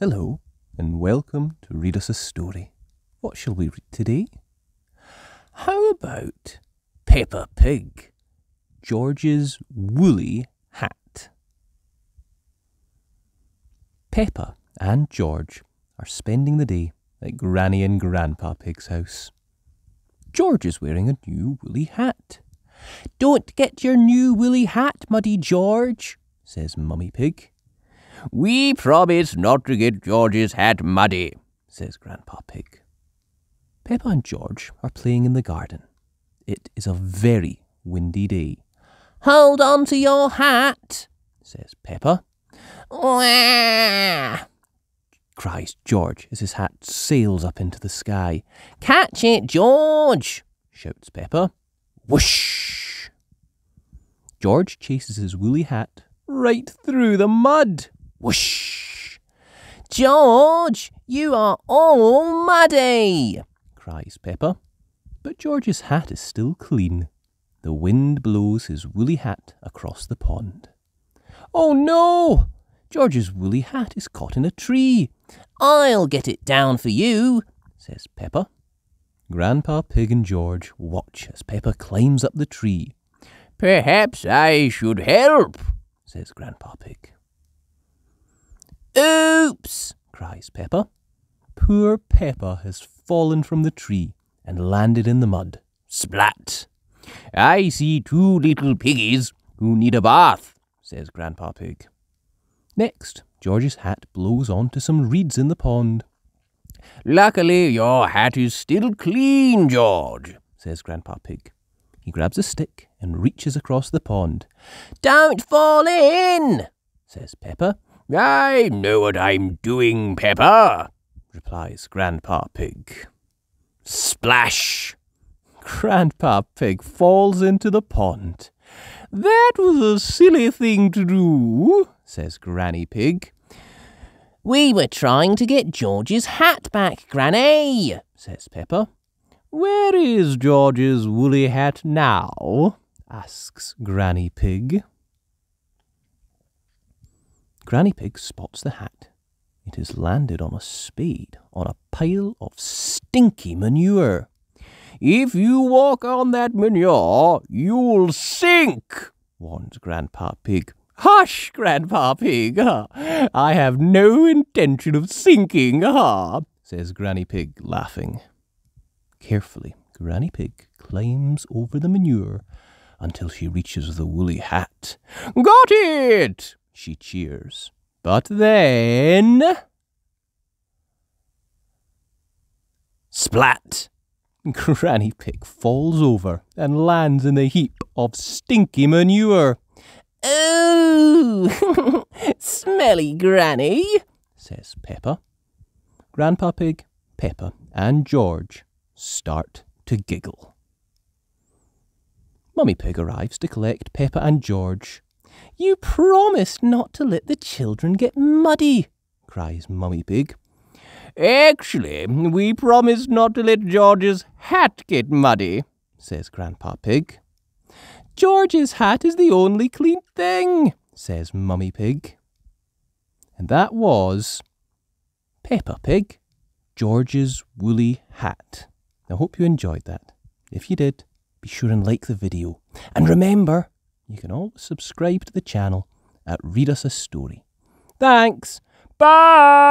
Hello, and welcome to Read Us a Story. What shall we read today? How about Peppa Pig, George's woolly hat? Peppa and George are spending the day at Granny and Grandpa Pig's house. George is wearing a new woolly hat. "Don't get your new woolly hat muddy, George," says Mummy Pig. "We promise not to get George's hat muddy," says Grandpa Pig. Peppa and George are playing in the garden. It is a very windy day. "Hold on to your hat," says Peppa. "Wah!" cries George as his hat sails up into the sky. "Catch it, George!" shouts Peppa. Whoosh! George chases his woolly hat right through the mud. Whoosh! "George, you are all muddy!" cries Peppa. But George's hat is still clean. The wind blows his woolly hat across the pond. "Oh no! George's woolly hat is caught in a tree." "I'll get it down for you," says Peppa. Grandpa Pig and George watch as Peppa climbs up the tree. "Perhaps I should help," says Grandpa Pig. "Oops!" cries Peppa. Poor Peppa has fallen from the tree and landed in the mud. Splat! "I see two little piggies who need a bath," says Grandpa Pig. Next, George's hat blows onto some reeds in the pond. "Luckily, your hat is still clean, George," says Grandpa Pig. He grabs a stick and reaches across the pond. "Don't fall in," says Peppa. "I know what I'm doing, Peppa," replies Grandpa Pig. Splash! Grandpa Pig falls into the pond. "That was a silly thing to do," says Granny Pig. "We were trying to get George's hat back, Granny," says Peppa. "Where is George's woolly hat now?" asks Granny Pig. Granny Pig spots the hat. It has landed on a spade on a pile of stinky manure. "If you walk on that manure, you'll sink," warns Grandpa Pig. "Hush, Grandpa Pig! I have no intention of sinking," says Granny Pig, laughing. Carefully, Granny Pig climbs over the manure until she reaches the woolly hat. "Got it!" she cheers. But then... Splat! Granny Pig falls over and lands in a heap of stinky manure. "Ooh, smelly Granny," says Peppa. Grandpa Pig, Peppa and George start to giggle. Mummy Pig arrives to collect Peppa and George. "You promised not to let the children get muddy," cries Mummy Pig. "Actually, we promised not to let George's hat get muddy," says Grandpa Pig. "George's hat is the only clean thing," says Mummy Pig. And that was Peppa Pig, George's woolly hat. I hope you enjoyed that. If you did, be sure and like the video. And remember, you can always subscribe to the channel at Read Us a Story. Thanks. Bye!